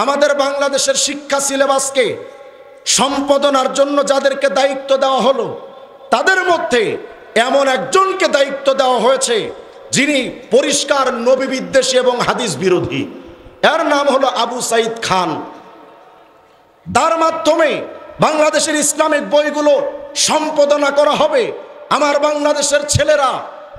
আমাদের বাংলাদেশের শিক্ষা সিলেবাসকে সম্পাদনার জন্য যাদেরকে দায়িত্ব দেওয়া হলো, তাদের মধ্যে এমন একজনকে দায়িত্ব দেওয়া হয়েছে যিনি পরিষ্কার নবী বিদ্বেষী এবং হাদিস বিরোধী। এর নাম হলো আবু সাইদ খান। তার মাধ্যমে বাংলাদেশের ইসলামিক বইগুলো সম্পাদনা করা হবে। আমার বাংলাদেশের ছেলেরা,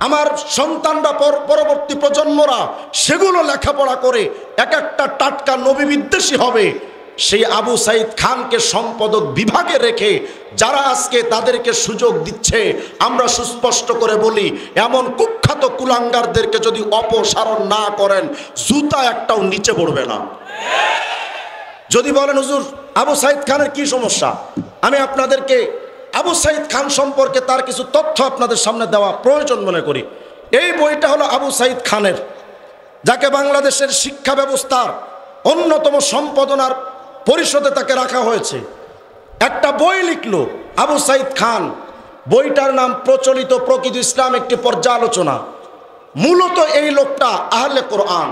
আমার সন্তানরা, পরবর্তী প্রজন্মরা সেগুলো লেখাপড়া করে এক একটা টাটকা নবী বিদ্বেষী হবে। সেই আবু সাইদ খানকে সম্পাদক বিভাগে রেখে যারা আজকে তাদেরকে সুযোগ দিচ্ছে, আমরা সুস্পষ্ট করে বলি, এমন কুখ্যাত কুলাঙ্গারদেরকে যদি অপসারণ না করেন, জুতা একটাও নিচে পড়বে না। যদি বলেন হুজুর আবু সাইদ খানের কি সমস্যা, আমি আপনাদেরকে আবু সাইদ খান সম্পর্কে তার কিছু তথ্য আপনাদের সামনে দেওয়া প্রয়োজন মনে করি। এই বইটা হলো আবু সাইদ খানের, যাকে বাংলাদেশের শিক্ষা ব্যবস্থার অন্যতম সম্পাদনার পরিষদে তাকে রাখা হয়েছে। একটা বই লিখলো আবু সাইদ খান, বইটার নাম প্রচলিত প্রকৃত ইসলাম একটি পর্যালোচনা। মূলত এই লোকটা আহলে কোরআন।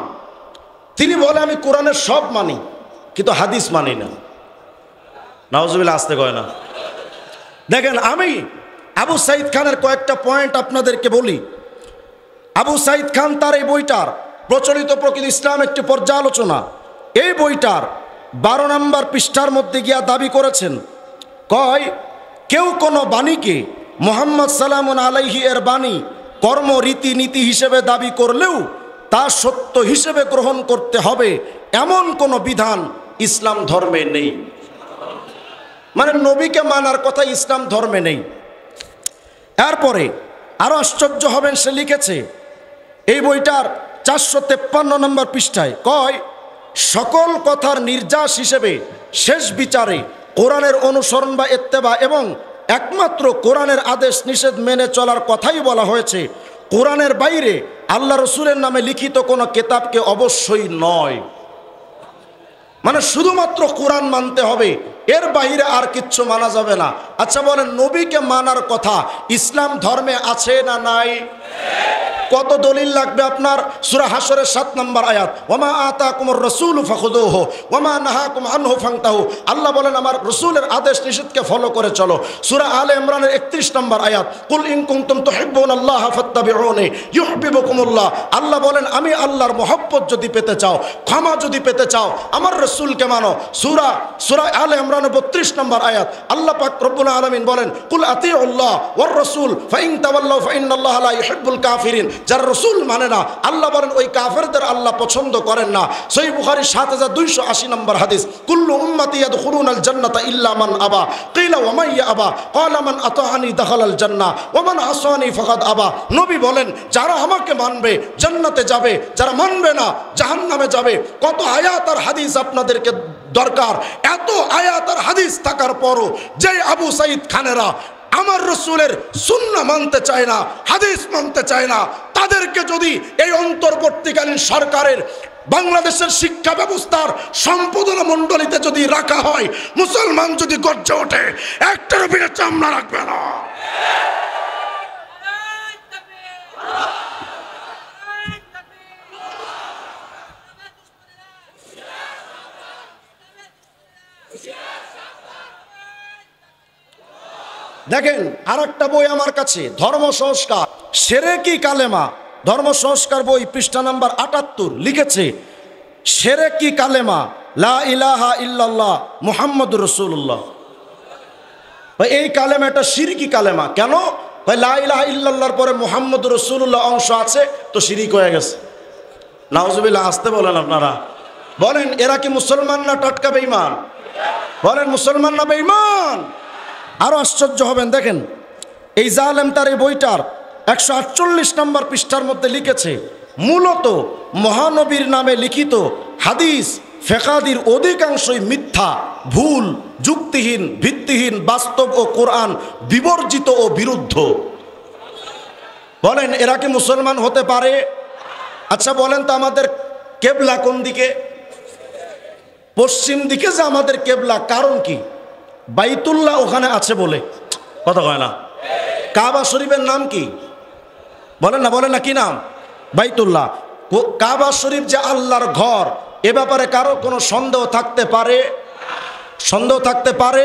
তিনি বলে আমি কোরআনের সব মানি কিন্তু হাদিস মানি না। নাউজুবিল্লাহ, আসতে কয় না। দেখেন, আমি আবু সাইদ খানের কয়েকটা পয়েন্ট আপনাদেরকে বলি। আবু সাইদ খান তার এই বইটার প্রচলিত প্রকৃত ইসলাম একটি পর্যালোচনা, এই বইটার 12 নম্বর পৃষ্ঠার মধ্যে গিয়া দাবি করেছেন, কয় কেউ কোনো বাণীকে মুহাম্মদ সাল্লাল্লাহু আলাইহি এর বাণী কর্ম রীতি নীতি হিসেবে দাবি করলেও তা সত্য হিসেবে গ্রহণ করতে হবে এমন কোনো বিধান ইসলাম ধর্মে নেই। মানে নবীকে মানার কথা ইসলাম ধর্মে নেই। এরপরে আরো আশ্চর্য হবেন, সে লিখেছে এই বইটার 453 নম্বর পৃষ্ঠায়, কয় সকল কথার নির্যাস হিসেবে শেষ বিচারে কোরআনের অনুসরণ বা ইত্তেবা এবং একমাত্র কোরআনের আদেশ নিষেধ মেনে চলার কথাই বলা হয়েছে। কোরআনের বাইরে আল্লাহ রসুলের নামে লিখিত কোনো কিতাবকে অবশ্যই নয়। মানে শুধুমাত্র কোরআন মানতে হবে, এর বাইরে আর কিচ্ছু মানা যাবে না। আচ্ছা বলেন, নবীকে মানার কথা ইসলাম ধর্মে আছে না নাই? কত দলিল লাগবে আপনার? সূরা হাশরের 7 নম্বর আয়াত, ওয়ামা আতাকুমুর রাসূলু ফাখুযুহু ওয়ামা নাহাকুম আনহু ফান্তাহু। আল্লাহ বলেন আমার রাসূলের আদেশ নিষেধকে ফলো করে চলো। সূরা আলে ইমরানের 31 নম্বর আয়াত, কুল ইন কুনতুম তুহিব্বুনাল্লাহ ফাত্তাবিউনি ইউহিব্বুকুমুল্লাহ। আল্লাহ বলেন আমি আল্লাহর মহব্বত যদি পেতে চাও, ক্ষমা যদি পেতে চাও, আমার রাসূলকে মানো। সূরা আলে ইমরানের 32 নম্বর আয়াত, আল্লাহ পাক রব্বুল আলামিন বলেন কুল আতিউল্লাহ ওয়ার রাসূল ফাইন তাওয়াল্লাউ ফাইন্নাল্লাহা লা ইউহিব্বুল কাফিরিন। যারা রাসূল মানে না, আল্লাহ বলেন ওই কাফেরদের আল্লাহ পছন্দ করেন না। সহিহ বুখারী 7280 নম্বর হাদিস, কুল্লু উম্মতি ইয়াদখুলুনাল জান্নাতা ইল্লা মান আবা কিলা ওয়া মান ইয়াবা ক্বালা মান আতাআনি দাখালাল জান্নাহ ওয়া মান আসানি ফাকাদ আবা। নবী বলেন যারা আমাকে মানবে জান্নাতে যাবে, যারা মানবে না জাহান্নামে যাবে। কত আয়াত আর হাদিস আপনাদেরকে দরকার। এত আয়াত আর হাদিস থাকার পরও যে আবু সাইদ খানেরা আমার রসুলের সুন্নাহ মানতে চায় না, হাদিস মানতে চায় না, তাদেরকে যদি এই অন্তর্বর্তীকালীন সরকারের বাংলাদেশের শিক্ষা ব্যবস্থার সম্পাদনা মণ্ডলীতে যদি রাখা হয়, মুসলমান যদি গর্জে ওঠে, একটার উপরে চামড়া রাখবে না। দেখেন আর একটা বই আমার কাছে, ধর্ম সংস্কার সেরেকি কালেমা, ধর্ম সংস্কার বই পৃষ্ঠা নাম্বার 78 লিখেছে সেরেকি কালেমা লা ইলাহা ইল্লাল্লাহ মুহাম্মাদুর রাসূলুল্লাহ। এই কালেমাটা শিরকি কালেমা। কেন? লা ইলাহা ইল্লাল্লাহর পরে মুহাম্মাদুর রাসূলুল্লাহ অংশ আছে, তো শিরিক হয়ে গেছে। নাউজুবিল্লাহ, আসতে বলেন আপনারা। বলেন এরা কি মুসলমান না টাটকা বেঈমান? বলেন মুসলমান না বেঈমান? আরো আশ্চর্য হবেন, দেখেন এই জালেম তার এই বইটার 148 নম্বর পৃষ্ঠার মধ্যে লিখেছে মূলত মহানবীর নামে লিখিত হাদিস ফেকাদির অধিকাংশই মিথ্যা, ভুল, যুক্তিহীন, ভিত্তিহীন, বাস্তব ও কোরআন বিবর্জিত ও বিরুদ্ধ। বলেন এরা কি মুসলমান হতে পারে? আচ্ছা বলেন তো আমাদের কেবলা কোন দিকে? পশ্চিম দিকে যে আমাদের কেবলা, কারণ কি? বাইতুল্লাহ ওখানে আছে বলে। কথা কয় না? কাবা শরীফের নাম কি? বলেন না, বলেন না, কি নাম? বাইতুল্লাহ। কাবা শরীফ যে আল্লাহর ঘর, এ ব্যাপারে কারো কোনো সন্দেহ থাকতে পারে? সন্দেহ থাকতে পারে?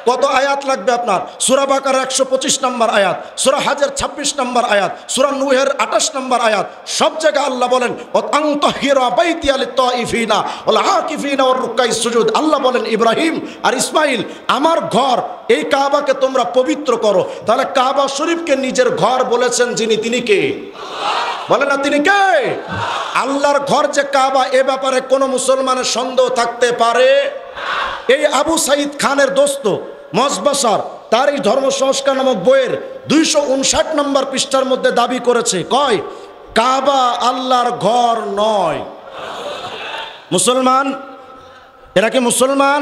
কত আয়াত লাগবে আপনার? সূরা বাকারার 125 নম্বর আয়াত, সূরা হজের 26 নম্বর আয়াত, সূরা নূহের 28 নম্বর আয়াত, সব জায়গায় আল্লাহ বলেন ওয়াতানতাহিরা বাইতিয়া লিত্তাইফিনা ওয়াল আকিফিনা ওয়ার রুকাইস সুজুদ। আল্লাহ বলেন ইব্রাহিম আর ইসমাইল, আমার ঘর এই কাবাকে তোমরা পবিত্র করো। তাহলে কাবা শরীফকে নিজের ঘর বলেছেন যিনি, তিনি কে? বলে না তিনি কে? আল্লাহর ঘর যে কাবা, এ ব্যাপারে কোনো মুসলমানের সন্দেহ থাকতে পারে? এই আবু সাইদ খানের দোস্ত মজবাসার তার এই ধর্ম সংস্কার নামক বইয়ের 259 নম্বর পৃষ্ঠার মধ্যে দাবি করেছে, কয় কাবা আল্লাহর ঘর নয়। মুসলমান? এরা কি মুসলমান?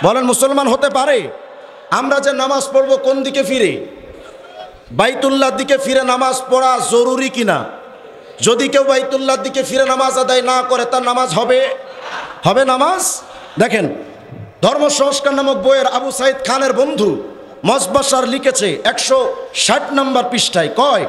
বলেন মুসলমান হতে পারে? আমরা যে নামাজ পড়বো কোন দিকে ফিরে? বাইতুল্লাহর দিকে ফিরে নামাজ পড়া জরুরি কিনা? যদি কেউ বাইতুল্লাহর দিকে ফিরে নামাজ আদায় না করে তার নামাজ হবে? হবে নামাজ? দেখেন ধর্ম সংস্কার নামক বইয়ের আবু সাইদ খানের বন্ধু মজবাসার লিখেছে 160 নম্বর পৃষ্ঠায়, কয়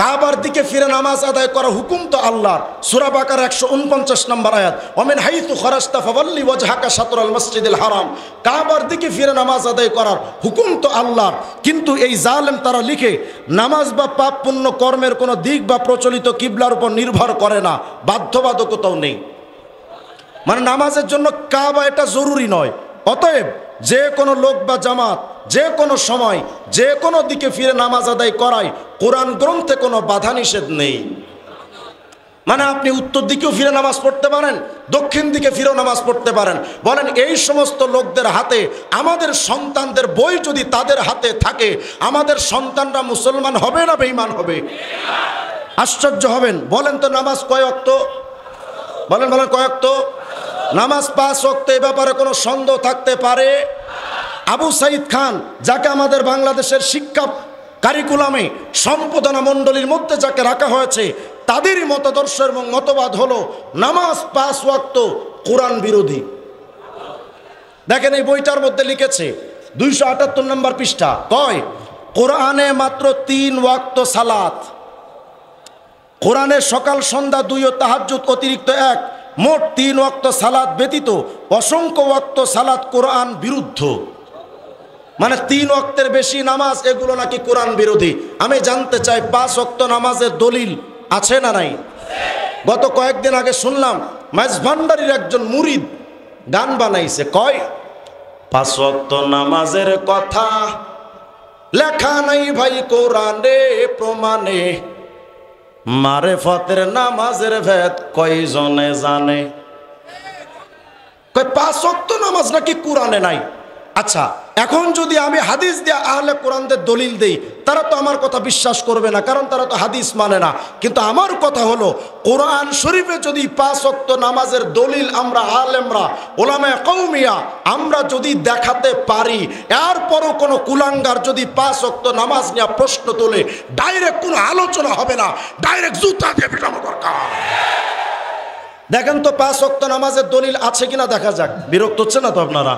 কাবার দিকে ফিরে নামাজ আদায় করা হুকুম তো আল্লাহর। সূরা বাকারা 149 নম্বর আয়াত, ওমিন হাইতু খরাজতা ফাওয়াল্লি ওয়াজহাকা শাতরাল মসজিদিল হারাম। কাবার দিকে ফিরে নামাজ আদায় করার হুকুম তো আল্লাহর। কিন্তু এই জালেম তারা লিখে নামাজ বা পাপ পুণ্য কর্মের কোনো দিক বা প্রচলিত কিবলার উপর নির্ভর করে না, বাধ্যবাধকতাও নেই। মানে নামাজের জন্য কাবা এটা জরুরি নয়। অতএব যে কোনো লোক বা জামাত যে কোনো সময় যে কোনো দিকে ফিরে নামাজ আদায় করায় কোরআন গ্রন্থে কোনো বাধা নিষেধ নেই। মানে আপনি উত্তর দিকেও ফিরে নামাজ পড়তে পারেন, দক্ষিণ দিকে ফিরেও নামাজ পড়তে পারেন। বলেন এই সমস্ত লোকদের হাতে আমাদের সন্তানদের বই যদি তাদের হাতে থাকে, আমাদের সন্তানরা মুসলমান হবে না বেঈমান হবে? আশ্চর্য হবেন। বলেন তো নামাজ কয় ওয়াক্ত? বলেন বলেন কয় ওয়াক্ত? নামাজ 5 ওয়াক্ত। এ ব্যাপারে কোনো সন্দেহ থাকতে পারে? আবু সাইদ খান, যাকে আমাদের বাংলাদেশের শিক্ষা কারিকুলামে সম্পাদনা মণ্ডলীর মধ্যে যাকে রাখা হয়েছে, তাদেরই মতাদর্শ এবং মতবাদ হলো নামাজ 5 ওয়াক্ত কোরআন বিরোধী। দেখেন এই বইটার মধ্যে লিখেছে 278 নম্বর পৃষ্ঠা, কয় কোরআনে মাত্র 3 ওয়াক্ত সালাত, কোরআনে সকাল সন্ধ্যা 2 ও তাহাজ্জুদ অতিরিক্ত 1, মোট 3 ওয়াক্ত সালাত ব্যতীত অসংখ্য ওয়াক্ত সালাত কোরআন বিরুদ্ধ। মানে 3 ওয়াক্তের বেশি নামাজ এগুলো নাকি কোরআন বিরোধী। আমি জানতে চাই 5 ওয়াক্ত নামাজের দলিল আছে না নাই? গত কয়েকদিন আগে শুনলাম মাঝভান্ডারির একজন মুরিদ গান বানাইছে, কয় 5 ওয়াক্ত নামাজের কথা লেখা নাই ভাই কোরআনে প্রমাণে, মারেফতের নামাজের ভেদ কয়জনে জানে। কয় 5 ওয়াক্ত নামাজ নাকি কোরআনে নাই। আচ্ছা, এখন যদি আমি হাদিস দিয়ে আহলে কোরআনদের দলিল দেই, তারা তো আমার কথা বিশ্বাস করবে না, কারণ তারা তো হাদিস মানে না। কিন্তু আমার কথা হলো, কোরআন শরীফে যদি 5 ওয়াক্ত নামাজের দলিল আমরা আলেমরা ওলামায়ে কওমিয়া আমরা যদি দেখাতে পারি, এরপরও কোনো কুলাঙ্গার যদি 5 ওয়াক্ত নামাজ নিয়ে প্রশ্ন তোলে, ডাইরেক্ট কোনো আলোচনা হবে না, ডাইরেক্ট জুতা দিয়ে পিটানো দরকার। দেখেন তো 5 ওয়াক্ত নামাজের দলিল আছে কিনা দেখা যাক। বিরক্ত হচ্ছে না তো আপনারা?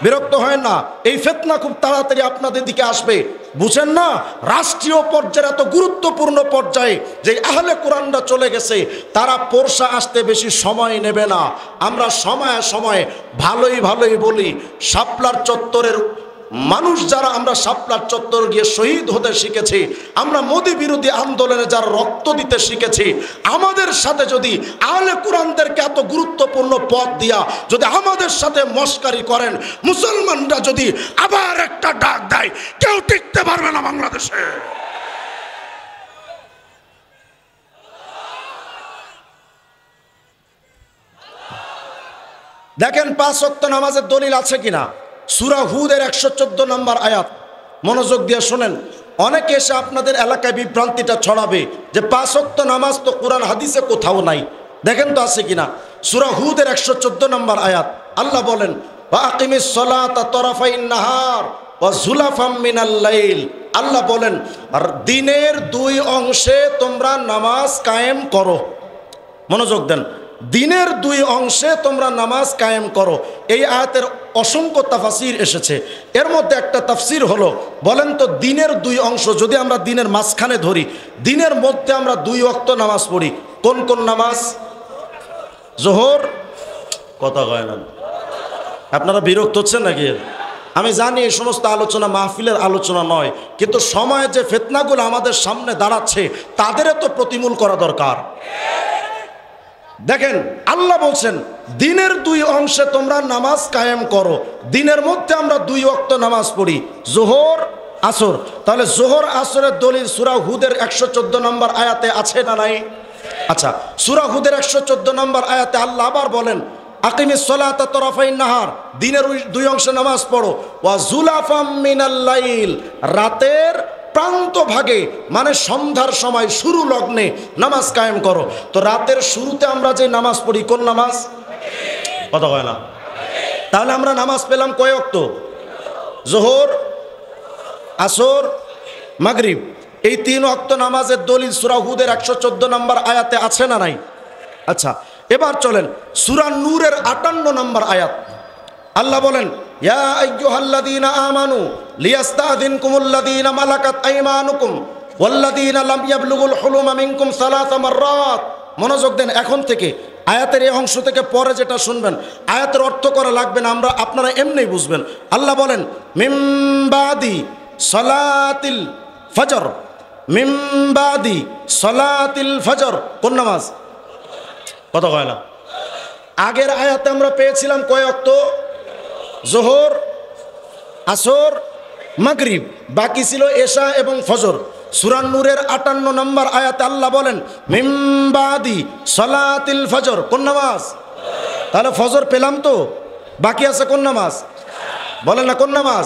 বিরক্ত হয় না? এই ফিতনা খুব তাড়াতাড়ি আপনাদের দিকে আসবে, বুঝেন না? রাষ্ট্রীয় পর্যায়ে এত গুরুত্বপূর্ণ পর্যায়ে যে আহলে কোরআনরা চলে গেছে, তারা পরশা আসতে বেশি সময় নেবে না। আমরা সময়ে সময়ে ভালোই ভালোই বলি, শাপলার চত্বরের মানুষ যারা, আমরা শাপলার চত্বর গিয়ে শহীদ হতে শিখেছি, আমরা মোদি বিরোধী আন্দোলনে যারা রক্ত দিতে শিখেছি, আমাদের সাথে যদি আহলে কোরআনদেরকে এত গুরুত্বপূর্ণ পদ দিয়া যদি আমাদের সাথে মস্কারি করেন, মুসলমানরা যদি আবার একটা ডাক দেয়, কেউ টিকতে পারবে না বাংলাদেশে। দেখেন 5 ওয়াক্ত নামাজের দলিল আছে কিনা। সূরা হুদের 114 নম্বর আয়াত, মনোযোগ দিয়ে শোনেন। অনেকে এসে আপনাদের এলাকায় বিভ্রান্তিটা ছড়াবে যে 5 ওয়াক্ত নামাজ তো কোরআন হাদিসে কোথাও নাই। দেখেন তো আছে কিনা। সূরা হুদের 114 নম্বর আয়াত, আল্লাহ বলেন ওয়াকিমিস সালাতা তরাফাইন নাহার ওয়া যুলাফাম মিনাল লাইল। আল্লাহ বলেন আর দিনের 2 অংশে তোমরা নামাজ কায়েম করো। মনোযোগ দেন, দিনের 2 অংশে তোমরা নামাজ কায়েম করো। এই আয়াতের অসংখ্য তাফসীর এসেছে। এর মধ্যে একটা তাফসীর হলো, বলেন তো দিনের 2 অংশ যদি আমরা দিনের মাঝখানে ধরি, দিনের মধ্যে আমরা 2 ওয়াক্ত নামাজ পড়ি, কোন কোন নামাজ? জোহর, কথা কয় না, আপনারা বিরক্ত হচ্ছেন নাকি? আমি জানি এই সমস্ত আলোচনা মাহফিলের আলোচনা নয়, কিন্তু সময়ে যে ফিতনাগুলো আমাদের সামনে দাঁড়াচ্ছে তাদেরও তো প্রতিমূল করা দরকার। দেখেন আল্লাহ বলছেন দিনের দুই অংশে তোমরা নামাজ কায়েম করো। দিনের মধ্যে আমরা 2 ওয়াক্ত নামাজ পড়ি, জোহর আসর। তাহলে জোহর আসরের দলিল সূরা হুদের 114 নম্বর আয়াতে আছে না নাই? আচ্ছা, সূরা হুদের 114 নম্বর আয়াতে আল্লাহ আবার বলেন আকিমিস সালাতা তরফাইন নাহার, দিনের 2 অংশে নামাজ পড়ো, ওয়া জুলাফাম মিনাল লাইল, রাতের প্রান্ত ভাগে মানে সন্ধ্যার সময় শুরু লগ্নে নামাজ কায়েম করো। তো রাতের শুরুতে আমরা যে নামাজ পড়ি কোন নামাজ? কথা হয় না। তাহলে আমরা নামাজ পেলাম কয় ওয়াক্ত? জোহর, আসর, মাগরিব। এই 3 ওয়াক্ত নামাজের দলিল সূরা হুদের 114 নম্বর আয়াতে আছে না নাই? আচ্ছা, এবার চলেন সূরা নূরের 58 নম্বর আয়াত। আল্লাহ বলেন ইয়া আইয়ুহাল্লাযীনা আমানু লিয়াস্তাযিনকুমুল্লাযীনা মালাকাত আইমানুকুম ওয়াল্লাযীনা লাম ইয়াবলুগুল হুলুমা মিনকুম সালাসা মাররাত। মনোযোগ দেন, এখন থেকে আয়াতের এই অংশ থেকে পরে যেটা শুনবেন আয়াতের অর্থ করা লাগবে না, আপনারা এমনিই বুঝবেন। আল্লাহ বলেন মিন বাদি সালাতিল ফজর, মিন বাদি সালাতিল ফজর কোন নামাজ? কথা কয় না। আগের আয়াতে আমরা পেয়েছিলাম কয় ওয়াক্ত? জোহর, আসর, মাগরিব, বাকি ছিল এশা এবং ফজর। সূরা নূরের 58 নম্বর আয়াতে আল্লাহ বলেন মিন বাদি সালাতিল ফজর কোন নামাজ? তাহলে ফজর পেলাম তো, বাকি আছে কোন নামাজ? বলেন না কোন নামাজ?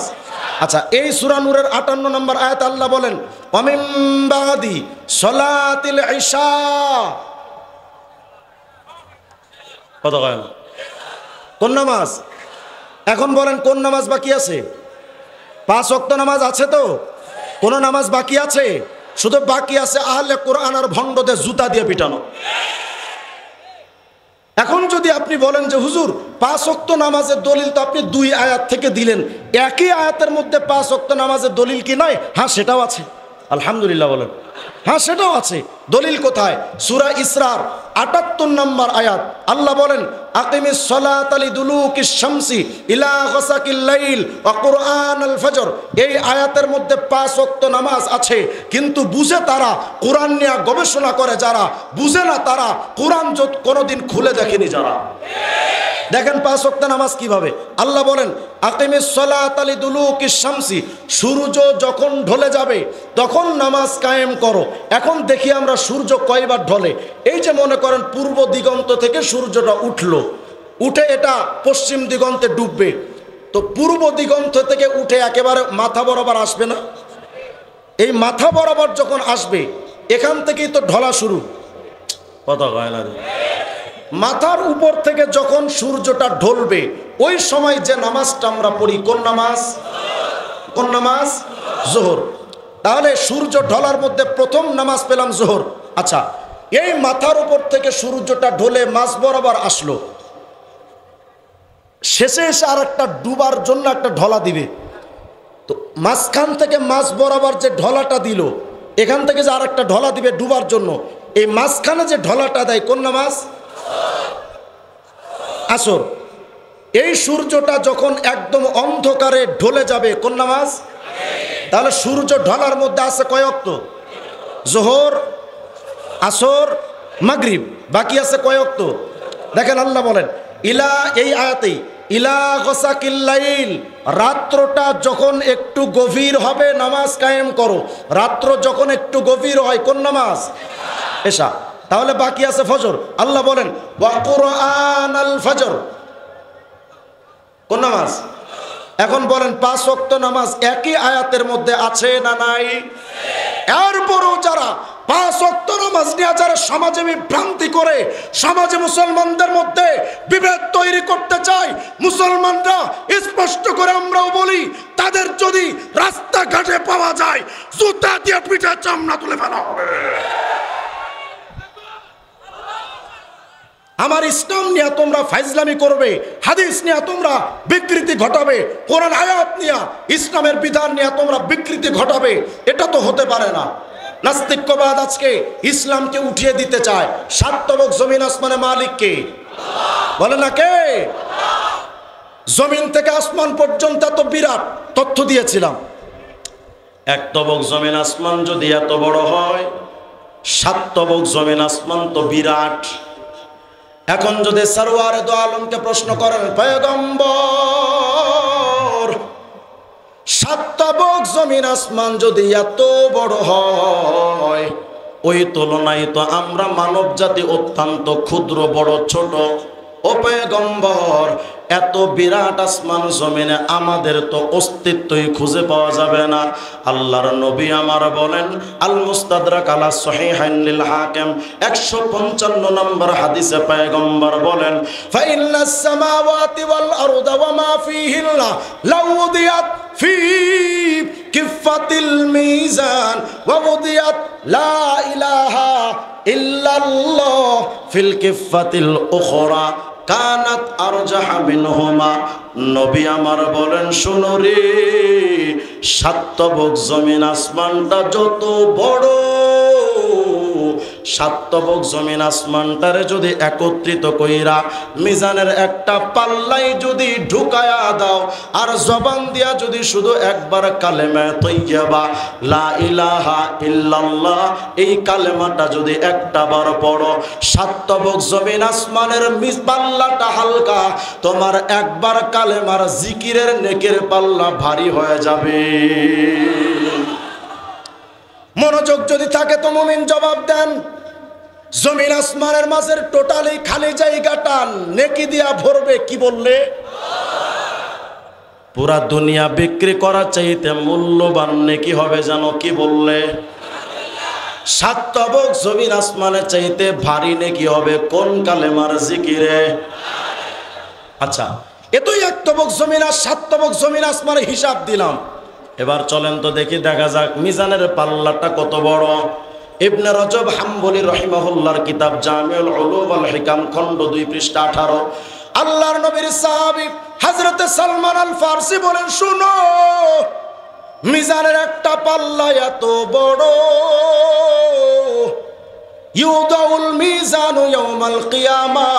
আচ্ছা, এই সূরা নূরের 58 নম্বর আয়াতে আল্লাহ বলেন ওয়া মিন বাদি সালাতিল ইশা। কত কয় না? কোন নামাজ? এখন বলেন কোন নামাজ বাকি আছে? 5 ওয়াক্ত নামাজ আছে তো? কোন নামাজ বাকি আছে? শুধু বাকি আছে আহলে কোরআন আর ভণ্ডদের জুতা দিয়ে পিটানো। এখন যদি আপনি বলেন যে হুজুর 5 ওয়াক্ত নামাজের দলিল তো আপনি 2 আয়াত থেকে দিলেন, একই আয়াতের মধ্যে 5 ওয়াক্ত নামাজের দলিল কি নাই? হ্যাঁ, সেটাও আছে। আলহামদুলিল্লাহ বলেন। হ্যাঁ, সেটাও আছে। দলিল কোথায়? সূরা ইসরার 78 নম্বর আয়াত আল্লাহ বলেন আকিমিস সালাতা লিদুলুকিশ শামসি ইলা গাসাকিল লাইল ওয়া কুরআনাল ফজর। এই আয়াতের মধ্যে 5 ওয়াক্ত নামাজ আছে, কিন্তু বুঝে তারা, কোরআন নিয়ে গবেষণা করে যারা, বুঝে না তারা, কোরআন কোনোদিন খুলে দেখেনি যারা। দেখেন 5 ওয়াক্ত নামাজ কিভাবে। আল্লাহ বলেন আকিমিস সালাতা লিদুলুকিশ শামসি, সূর্য যখন ঢলে যাবে তখন নামাজ কায়েম করো। এখন দেখি আমরা সূর্য কয়বার ঢলে। এই যে মনে করেন পূর্ব দিগন্ত থেকে সূর্যটা উঠলো, উঠে এটা পশ্চিম দিগন্তে ডুববে, তো পূর্ব দিগন্ত থেকে উঠে একেবারে মাথা বরাবর আসবে না? এই মাথা বরাবর যখন আসবে এখান থেকেই তো ঢলা শুরু। কথা কয় না? মাথার উপর থেকে যখন সূর্যটা ঢলবে ওই সময় যে নামাজটা আমরা পড়ি কোন নামাজ? কোন নামাজ? জোহর। তাহলে সূর্য ঢলার মধ্যে প্রথম নামাজ পেলাম জোহর। আচ্ছা, এই মাথার উপর থেকে সূর্যটা ঢলে মাঝ বরাবর আসলো, শেষে এসে আর একটা ডুবার জন্য একটা ঢলা দিবে, তো মাঝখান থেকে মাঝ বরাবর যে ঢলাটা দিল এখান থেকে যে আর একটা ঢলা দিবে ডুবার জন্য, এই মাঝখানে যে ঢলাটা দেয় কোন নামাজ? আসর। এই সূর্যটা যখন একদম অন্ধকারে ঢলে যাবে কোন নামাজ? তাহলে সূর্য ঢলার মধ্যে আছে কয় ওয়াক্ত? জোহর, আসর, মাগরিব, বাকি আছে কয় ওয়াক্ত? দেখেন আল্লাহ বলেন ইলা, এই আয়াতেই ইলা গাসাকিল লাইল, রাত্রটা যখন একটু গভীর হবে নামাজ কায়েম করো। রাত্র যখন একটু গভীর হয় কোন নামাজ? এশা। তাহলে বাকি আছে ফজর। আল্লাহ বলেন ওয়া কুরআনাল ফজর কোন নামাজ? এখন বলেন 5 ওয়াক্ত নামাজ একই আয়াতের মধ্যে আছে না নাই? এরপরও যারা 5 ওয়াক্ত নামাজ নিয়ে যারা সমাজে বিভ্রান্তি করে, সমাজে মুসলমানদের মধ্যে বিভেদ তৈরি করতে চায়, মুসলমানরা স্পষ্ট করে আমরাও বলি তাদের যদি রাস্তাঘাটে পাওয়া যায় জুতা দিয়ে পিঠে চামড়া তুলে ফেলা হবে। আমার ইসলাম নিয়ে তোমরা ফাইজলামি করবে, হাদিস নিয়ে তোমরা বিকৃতি ঘটাবে, কোরআন আয়াত নিয়ে ইসলামের বিধান নিয়ে তোমরা বিকৃতি ঘটাবে, এটা তো হতে পারে না। নাস্তিক্যবাদ আজকে ইসলামকে উঠিয়ে দিতে চায়। সাত তবক জমিন আসমানে মালিককে বলে না কে? জমিন থেকে আসমান পর্যন্ত এত বিরাট, তথ্য দিয়েছিলাম। এক তবক জমিন আসমান যদি এত বড় হয়, 7 তবক জমিন আসমান তো বিরাট। এখন যদি সরওয়ারে দো আলমকে প্রশ্ন করেন, পয়গম্বর 7 তবক জমিন আসমান যদি এত বড় হয়, ওই তুলনায় তো আমরা মানব জাতি অত্যন্ত ক্ষুদ্র, বড় ছোট। ও পয়গম্বর, এত বিরাট আসমান জমিনে আমাদের তো অস্তিত্বই খুঁজে পাওয়া যাবে না। আল্লাহর নবী আমার বলেন, আল মুস্তাদরাক আলা সহিহাইন লিল হাকিম 155 নম্বর হাদিসে পয়গম্বর বলেন, ফাইন্নাস সামাওয়াতি ওয়াল আরদা ওয়া মা ফিহিন্না লাউ উদিয়াত ফি কিফাতিল মিজান ওয়া উদিয়াত লা ইলাহা ইল্লাল্লাহ ফিল কিফাতিল উখরা কানাত আরজাহা মিনহুমা। নবী আমার বলেন, শোনো রে, 7 তবক জমিন আসমানটা যত বড়, 7 তবক জমিন আসমানটারে যদি একত্রিত কইরা মিজানের একটা পাল্লাই যদি ঢুকায়া দাও, আর জবান দিয়া যদি শুধু একবার কালেমা তৈয়বা লা ইলাহা ইল্লাল্লাহ এই কালেমাটা যদি একটা বার পড়ো, 7 তবক জমিন আসমানের পাল্লাটা হালকা, তোমার একবার কালেমার জিকিরের নেকের পাল্লা ভারী হয়ে যাবে। মনোযোগ যদি থাকে তো মুমিন জবাব দেন, জমিন আসমানের মাঝের টোটালি খালি জায়গাটা নেকি দিয়া ভরবে। কি বললে? পুরা দুনিয়া বিক্রি করার চাইতে মূল্যবান নেকি হবে জানো? কি বললে? 7 তবক জমিন আসমানের চাইতে ভারী নেকি হবে কোন কালেমার জিকিরে? আচ্ছা, এতই 1 তবক জমিন আর 7 তবক জমিন আসমানের হিসাব দিলাম। এবার চলেন তো দেখি, দেখা যাক মিজানের পাল্লাটা কত বড়। ইবনে রজব হাম্বলি রহিমাহুল্লাহর কিতাব জামিউল উলুম ওয়াল হিকাম খণ্ড 2 পৃষ্ঠা 18, আল্লাহর নবীর সাহাবী হযরতে সালমান আল ফারসি বলেন, শুনো, মিজানের একটা পাল্লা এত বড়, ইউদাউল মিজানু ইয়াউমাল কিয়ামা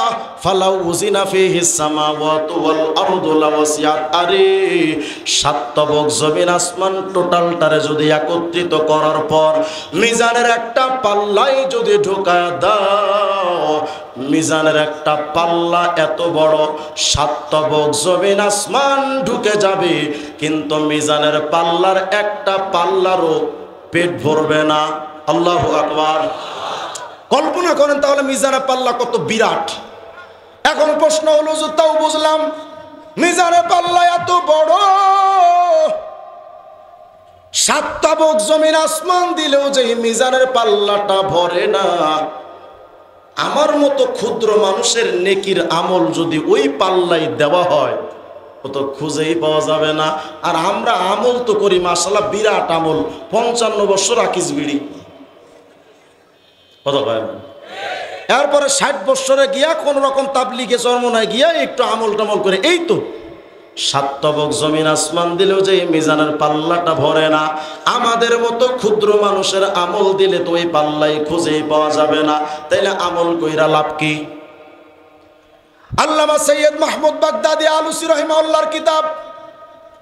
ফালাউ উযিনা ফিহি সামাওয়াতু ওয়াল আরদু লাওয়াসিয়াত। আরে 7 তবক জমিন আসমান টোটালটারে যদি একত্রিত করার পর মিজানের একটা পাল্লাই যদি ঢোকায় দাও, মিজানের একটা পাল্লা এত বড়, 7 তবক জমিন আসমান ঢুকে যাবে, কিন্তু মিজানের পাল্লার একটা পাল্লারও পেট ভরবে না। আল্লাহু আকবার। কল্পনা করেন তাহলে মিজানের পাল্লা কত বিরাট। এখন প্রশ্ন হলো যে, তাও বুঝলাম মিজানের পাল্লা এত বড়, 7 তবক জমিন আসমান দিলেও যে মিজানের পাল্লাটা ভরে না, আমার মতো ক্ষুদ্র মানুষের নেকির আমল যদি ওই পাল্লাই দেওয়া হয়, ও তো খুঁজেই পাওয়া যাবে না। আর আমরা আমল তো করি মাশাআল্লাহ বিরাট আমল, 55 বছর আকিস বিড়ি, কত পায়, এরপরে 60 বছরে গিয়া কোন রকম তাবলিগে চরমনায় গিয়া একটু আমল টামল করে, এই তো 7 তবক জমিন আসমান দিলেও যে মিজানের পাল্লাটা ভরে না, আমাদের মতো ক্ষুদ্র মানুষের আমল দিলে তো ওই পাল্লাই খুঁজেই পাওয়া যাবে না। তাইলে আমল কইরা লাভ কি? আল্লামা সৈয়দ মাহমুদ বাগদাদি আলুসি রাহিমাহুল্লাহর কিতাব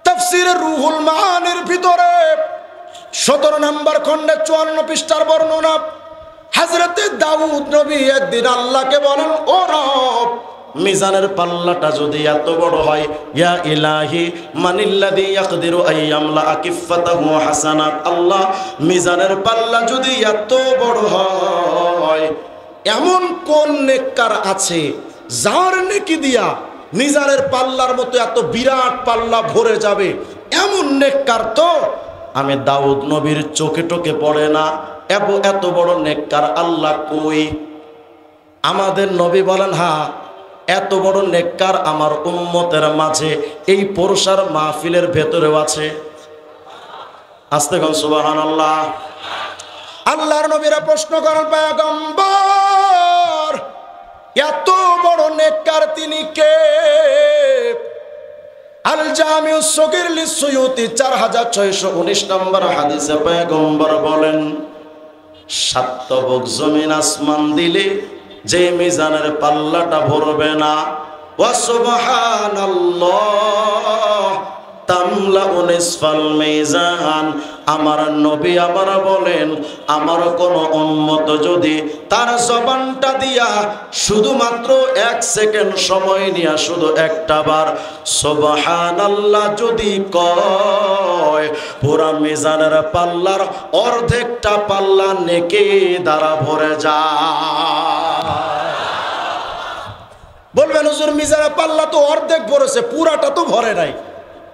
তাফসীরে রুহুল মাআনির ভিতরে 17 নম্বর খণ্ডে 54 পৃষ্ঠার বর্ণনা, হযরতে দাউদ নবী একদিন আল্লাহকে বলেন, ও রব, মিজানের পাল্লাটা যদি এত বড় হয়, ইয়া ইলাহি মানিল্লাযী ইয়াকদিরু আইয়ামলা কিফাতাহু হাসানাত, আল্লাহ মিজানের পাল্লা যদি এত বড় হয়, এমন কোন নেককার আছে যার নেকি দিয়া মিজানের পাল্লার মতো এত বিরাট পাল্লা ভরে যাবে? এমন নেককার তো আমি দাউদ নবীর চোখে টোকে পড়ে না। এত বড় নেককার আল্লাহ কই? আমাদের নবী বলেন, হ্যাঁ, এত বড় নেককার আমার উম্মতের মাঝে এই পরশার মাহফিলের ভেতরেও আছে। আস্তে কোন সুবহানাল্লাহ। আল্লাহর নবীরা প্রশ্ন করেন, পয়গম্বর এত বড় নেককার তিনি কে? আল জামিউ সগীর লিসসুয়ুতি 4619 নম্বর হাদিসে পয়গম্বর বলেন, 7 তবক জমিন আসমান দিলে যে মিজানের পাল্লাটা ভরবে না। ওয়া সুবহানাল্লাহ তামলাউ নিসফাল মিজান। আমার নবী আমার বলেন, আমার কোন উম্মত যদি তার জবানটা দিয়া শুধুমাত্র 1 সেকেন্ড সময় নিয়া শুধু একটা বার সুবহানাল্লাহ যদি কয়, পুরা মিজানের পাল্লার অর্ধেকটা পাল্লা নেকি দ্বারা ভরে যায়। বলবেন হুজুর মিজানের পাল্লা তো অর্ধেক ভরেছে, পুরাটা তো ভরে নাই।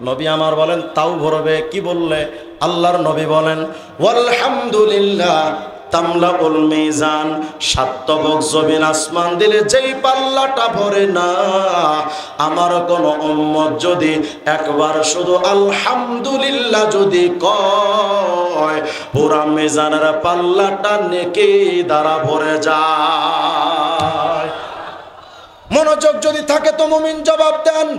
নবী আমার বলেন তাও ভরবে। কি বললে? আল্লাহর নবী বলেন ওয়ালহামদুলিল্লাহ তামলাউল মিজান। 7 তবক জমিন আসমান দিলে যেই পাল্লাটা ভরে না, আমার কোন উম্মত যদি একবার শুধু আলহামদুলিল্লাহ যদি কয়, পুরা মিজানের পাল্লাটা নেকি দ্বারা ভরে যায়। মনোযোগ যদি থাকে তো মুমিন জবাব দেন।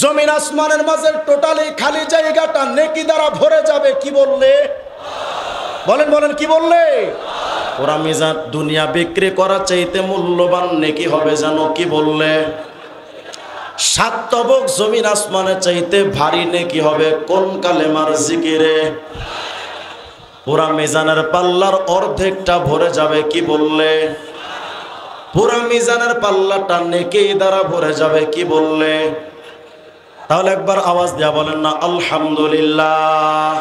জমিন আসমানের মাঝে টোটালি খালি জায়গাটা নেকি দ্বারা ভরে যাবে। কি বললে? বলেন বলেন কি বললে? ওরা মিজান দুনিয়া বিক্রি করা চাইতে মূল্যবান নেকি হবে জানো? কি বললে? 7 তবক জমিন আসমানের চাইতে ভারী নেকি হবে কোন কালেমার জিকিরে? পুরা মিজানের পাল্লার অর্ধেকটা ভরে যাবে। কি বললে? পুরা মিজানের পাল্লাটা নেকি দ্বারা ভরে যাবে। কি বললে? তাহলে একবার আওয়াজ দেয়া বলেন না আলহামদুলিল্লাহ।